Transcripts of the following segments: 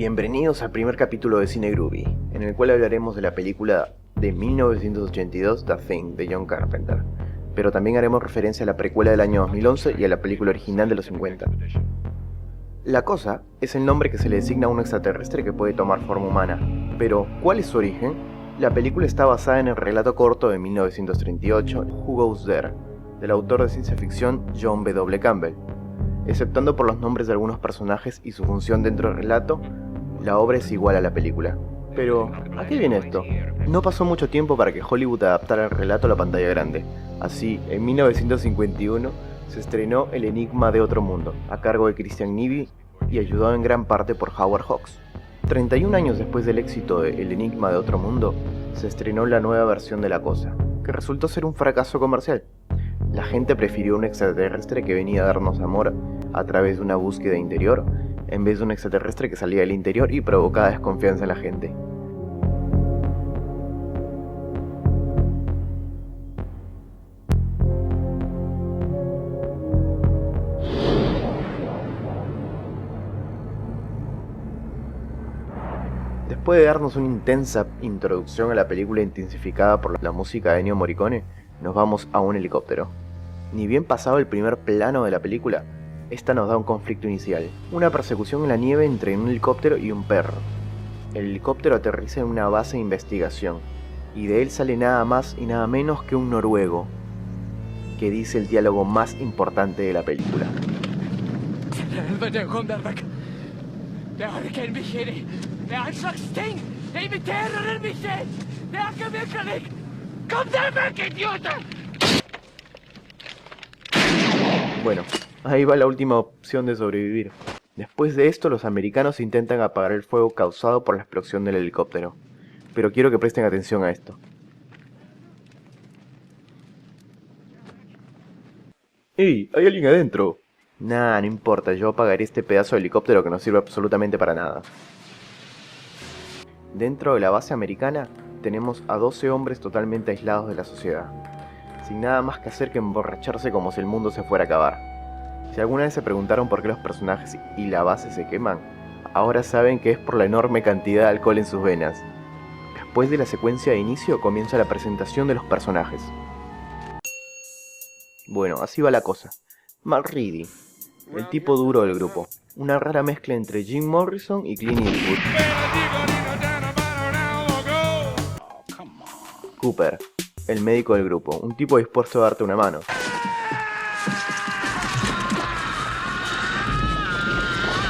Bienvenidos al primer capítulo de Cine Groovy, en el cual hablaremos de la película de 1982 The Thing de John Carpenter, pero también haremos referencia a la precuela del año 2011 y a la película original de los 50. La Cosa es el nombre que se le designa a un extraterrestre que puede tomar forma humana, pero ¿cuál es su origen? La película está basada en el relato corto de 1938, Who Goes There, del autor de ciencia ficción John W. Campbell. Exceptuando por los nombres de algunos personajes y su función dentro del relato, la obra es igual a la película. Pero, ¿a qué viene esto? No pasó mucho tiempo para que Hollywood adaptara el relato a la pantalla grande. Así, en 1951 se estrenó El Enigma de Otro Mundo, a cargo de Christian Nyby y ayudado en gran parte por Howard Hawks. 31 años después del éxito de El Enigma de Otro Mundo, se estrenó la nueva versión de La Cosa, que resultó ser un fracaso comercial. La gente prefirió un extraterrestre que venía a darnos amor a través de una búsqueda interior, en vez de un extraterrestre que salía del interior y provocaba desconfianza en la gente. Después de darnos una intensa introducción a la película intensificada por la música de Ennio Morricone, nos vamos a un helicóptero. Ni bien pasado el primer plano de la película, esta nos da un conflicto inicial, una persecución en la nieve entre un helicóptero y un perro. El helicóptero aterriza en una base de investigación, y de él sale nada más y nada menos que un noruego, que dice el diálogo más importante de la película. Bueno, ahí va la última opción de sobrevivir. Después de esto, los americanos intentan apagar el fuego causado por la explosión del helicóptero. Pero quiero que presten atención a esto. ¡Ey! ¡Hay alguien adentro! Nah, no importa, yo apagaré este pedazo de helicóptero que no sirve absolutamente para nada. Dentro de la base americana, tenemos a 12 hombres totalmente aislados de la sociedad, sin nada más que hacer que emborracharse como si el mundo se fuera a acabar. Si alguna vez se preguntaron por qué los personajes y la base se queman, ahora saben que es por la enorme cantidad de alcohol en sus venas. Después de la secuencia de inicio comienza la presentación de los personajes. Bueno, así va la cosa. McReady, el tipo duro del grupo, una rara mezcla entre Jim Morrison y Clint Eastwood. Cooper, el médico del grupo, un tipo dispuesto a darte una mano.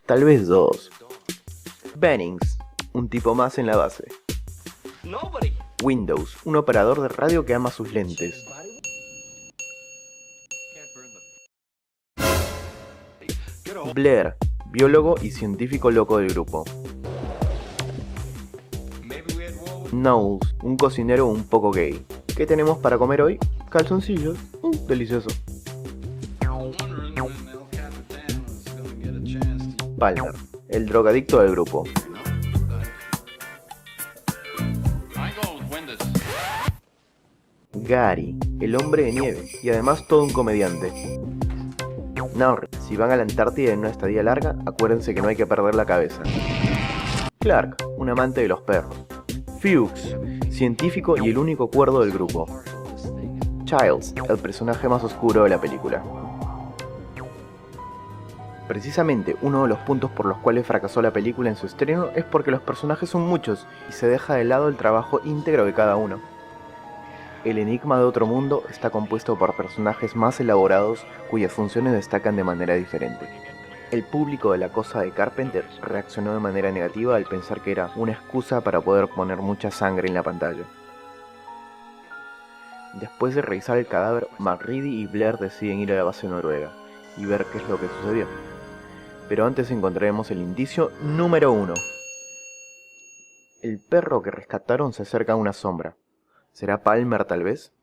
Tal vez dos. Bennings, un tipo más en la base. Windows, un operador de radio que ama sus lentes. Blair, biólogo y científico loco del grupo. Knowles, un cocinero un poco gay. ¿Qué tenemos para comer hoy? Calzoncillos. Delicioso. Palmer, el drogadicto del grupo. Gary, el hombre de nieve y además todo un comediante. Norris, si van a la Antártida en una estadía larga, acuérdense que no hay que perder la cabeza. Clark, un amante de los perros. Fuchs, científico y el único cuerdo del grupo. Childs, el personaje más oscuro de la película. Precisamente uno de los puntos por los cuales fracasó la película en su estreno es porque los personajes son muchos y se deja de lado el trabajo íntegro de cada uno. El Enigma de Otro Mundo está compuesto por personajes más elaborados cuyas funciones destacan de manera diferente. El público de La Cosa de Carpenter reaccionó de manera negativa al pensar que era una excusa para poder poner mucha sangre en la pantalla. Después de revisar el cadáver, McReady y Blair deciden ir a la base noruega y ver qué es lo que sucedió. Pero antes encontraremos el indicio número 1. El perro que rescataron se acerca a una sombra. ¿Será Palmer tal vez?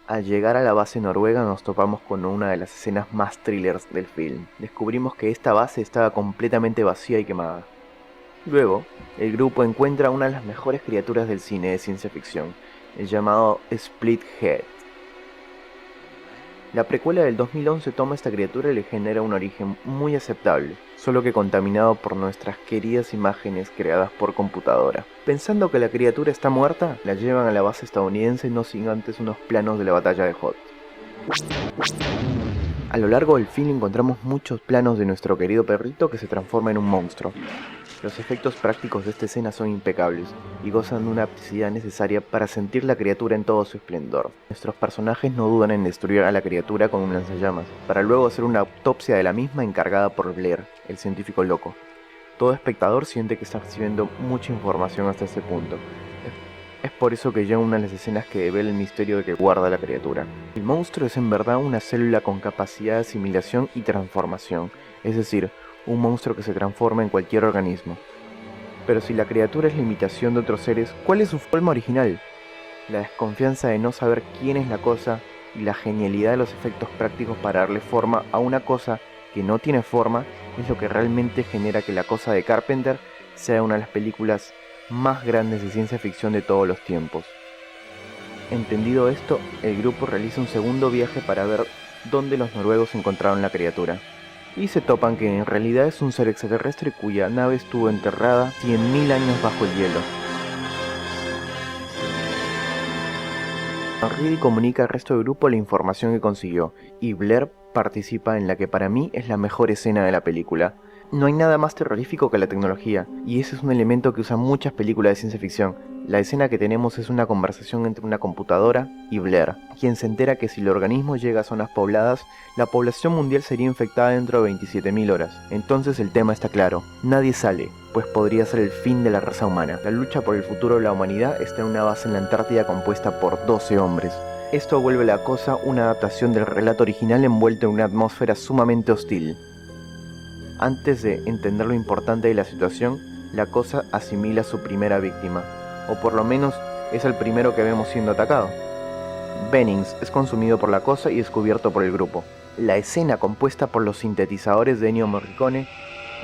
Al llegar a la base noruega nos topamos con una de las escenas más thrillers del film. Descubrimos que esta base estaba completamente vacía y quemada. Luego, el grupo encuentra una de las mejores criaturas del cine de ciencia ficción, el llamado Split Head. La precuela del 2011 toma a esta criatura y le genera un origen muy aceptable, solo que contaminado por nuestras queridas imágenes creadas por computadora. Pensando que la criatura está muerta, la llevan a la base estadounidense no sin antes unos planos de la batalla de Hoth. A lo largo del film encontramos muchos planos de nuestro querido perrito que se transforma en un monstruo. Los efectos prácticos de esta escena son impecables y gozan de una apticidad necesaria para sentir la criatura en todo su esplendor. Nuestros personajes no dudan en destruir a la criatura con un lanzallamas, para luego hacer una autopsia de la misma encargada por Blair, el científico loco. Todo espectador siente que está recibiendo mucha información hasta este punto. Es por eso que llega una de las escenas que devela el misterio de que guarda la criatura. El monstruo es en verdad una célula con capacidad de asimilación y transformación, es decir, un monstruo que se transforma en cualquier organismo. Pero si la criatura es la imitación de otros seres, ¿cuál es su forma original? La desconfianza de no saber quién es la cosa y la genialidad de los efectos prácticos para darle forma a una cosa que no tiene forma es lo que realmente genera que La Cosa de Carpenter sea una de las películas más grandes de ciencia ficción de todos los tiempos. Entendido esto, el grupo realiza un segundo viaje para ver dónde los noruegos encontraron la criatura. Y se topan que en realidad es un ser extraterrestre cuya nave estuvo enterrada 100.000 años bajo el hielo. Reedy comunica al resto del grupo la información que consiguió, y Blair participa en la que para mí es la mejor escena de la película. No hay nada más terrorífico que la tecnología, y ese es un elemento que usan muchas películas de ciencia ficción. La escena que tenemos es una conversación entre una computadora y Blair, quien se entera que si el organismo llega a zonas pobladas, la población mundial sería infectada dentro de 27.000 horas. Entonces el tema está claro, nadie sale, pues podría ser el fin de la raza humana. La lucha por el futuro de la humanidad está en una base en la Antártida compuesta por 12 hombres. Esto vuelve La Cosa una adaptación del relato original envuelto en una atmósfera sumamente hostil. Antes de entender lo importante de la situación, La Cosa asimila a su primera víctima, o por lo menos es el primero que vemos siendo atacado. Bennings es consumido por La Cosa y descubierto por el grupo. La escena compuesta por los sintetizadores de Ennio Morricone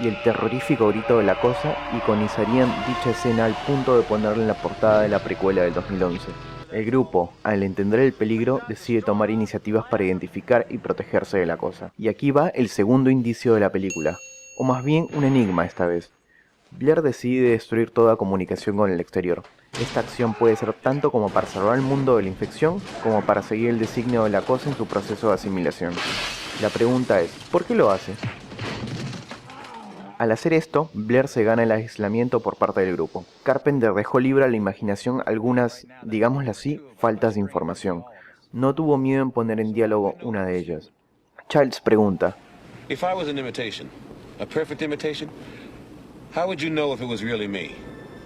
y el terrorífico grito de La Cosa iconizarían dicha escena al punto de ponerla en la portada de la precuela del 2011. El grupo, al entender el peligro, decide tomar iniciativas para identificar y protegerse de La Cosa. Y aquí va el segundo indicio de la película, o más bien un enigma esta vez. Blair decide destruir toda comunicación con el exterior. Esta acción puede ser tanto como para salvar el mundo de la infección, como para seguir el designio de La Cosa en su proceso de asimilación. La pregunta es, ¿por qué lo hace? Al hacer esto, Blair se gana el aislamiento por parte del grupo. Carpenter dejó libre a la imaginación algunas, digámoslo así, faltas de información. No tuvo miedo en poner en diálogo una de ellas. Childs pregunta: If I was an imitation, a perfect imitation, how would you know if it was really me?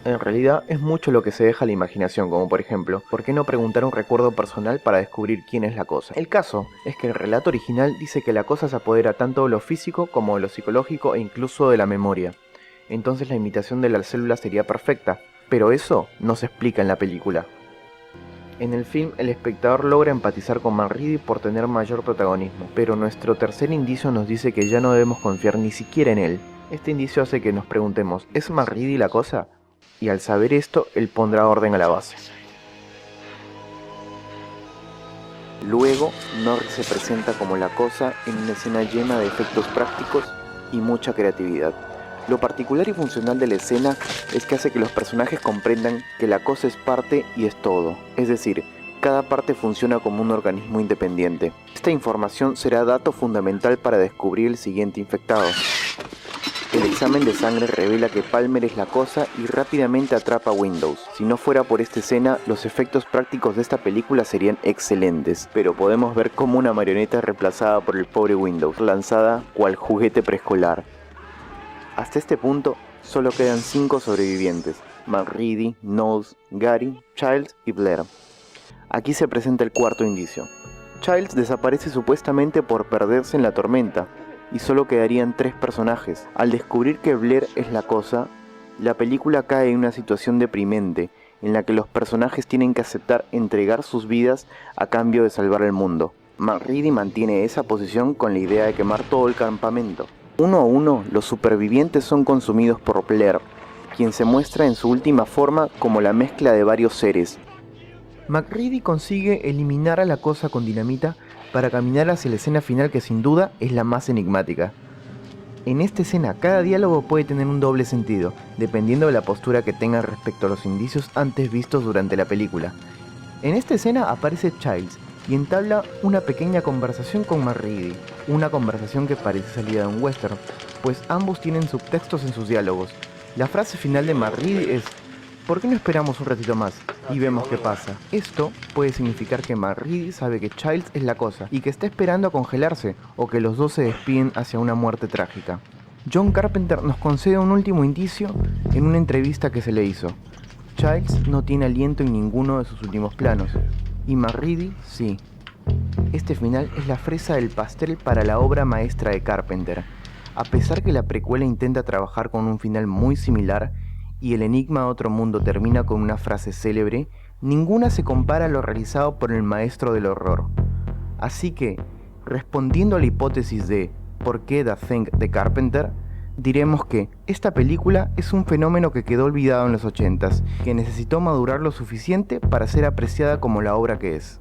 En realidad es mucho lo que se deja a la imaginación, como por ejemplo, ¿por qué no preguntar un recuerdo personal para descubrir quién es La Cosa? El caso es que el relato original dice que La Cosa se apodera tanto de lo físico como de lo psicológico e incluso de la memoria. Entonces la imitación de la célula sería perfecta, pero eso no se explica en la película. En el film, el espectador logra empatizar con Reedy por tener mayor protagonismo, pero nuestro tercer indicio nos dice que ya no debemos confiar ni siquiera en él. Este indicio hace que nos preguntemos, ¿es Reedy La Cosa? Y al saber esto, él pondrá orden a la base. Luego, Norris se presenta como La Cosa en una escena llena de efectos prácticos y mucha creatividad. Lo particular y funcional de la escena es que hace que los personajes comprendan que La Cosa es parte y es todo, es decir, cada parte funciona como un organismo independiente. Esta información será dato fundamental para descubrir el siguiente infectado. El examen de sangre revela que Palmer es La Cosa y rápidamente atrapa a Windows. Si no fuera por esta escena, los efectos prácticos de esta película serían excelentes, pero podemos ver como una marioneta es reemplazada por el pobre Windows, lanzada cual juguete preescolar. Hasta este punto, solo quedan 5 sobrevivientes: Reedy, Knowles, Gary, Childs y Blair. Aquí se presenta el cuarto indicio. Childs desaparece supuestamente por perderse en la tormenta, y solo quedarían 3 personajes. Al descubrir que Blair es La Cosa, la película cae en una situación deprimente, en la que los personajes tienen que aceptar entregar sus vidas a cambio de salvar el mundo. Reedy mantiene esa posición con la idea de quemar todo el campamento. Uno a uno, los supervivientes son consumidos por Blair, quien se muestra en su última forma como la mezcla de varios seres. Reedy consigue eliminar a La Cosa con dinamita, para caminar hacia la escena final que sin duda es la más enigmática. En esta escena cada diálogo puede tener un doble sentido, dependiendo de la postura que tengan respecto a los indicios antes vistos durante la película. En esta escena aparece Childs y entabla una pequeña conversación con McReady, una conversación que parece salida de un western, pues ambos tienen subtextos en sus diálogos. La frase final de McReady es: ¿por qué no esperamos un ratito más? Y vemos qué pasa. Esto puede significar que McReady sabe que Childs es la cosa y que está esperando a congelarse, o que los dos se despiden hacia una muerte trágica. John Carpenter nos concede un último indicio en una entrevista que se le hizo. Childs no tiene aliento en ninguno de sus últimos planos, y McReady sí. Este final es la fresa del pastel para la obra maestra de Carpenter. A pesar que la precuela intenta trabajar con un final muy similar, y El enigma de otro mundo termina con una frase célebre, ninguna se compara a lo realizado por el maestro del horror. Así que, respondiendo a la hipótesis de ¿por qué The Thing de Carpenter?, diremos que esta película es un fenómeno que quedó olvidado en los 80s, que necesitó madurar lo suficiente para ser apreciada como la obra que es.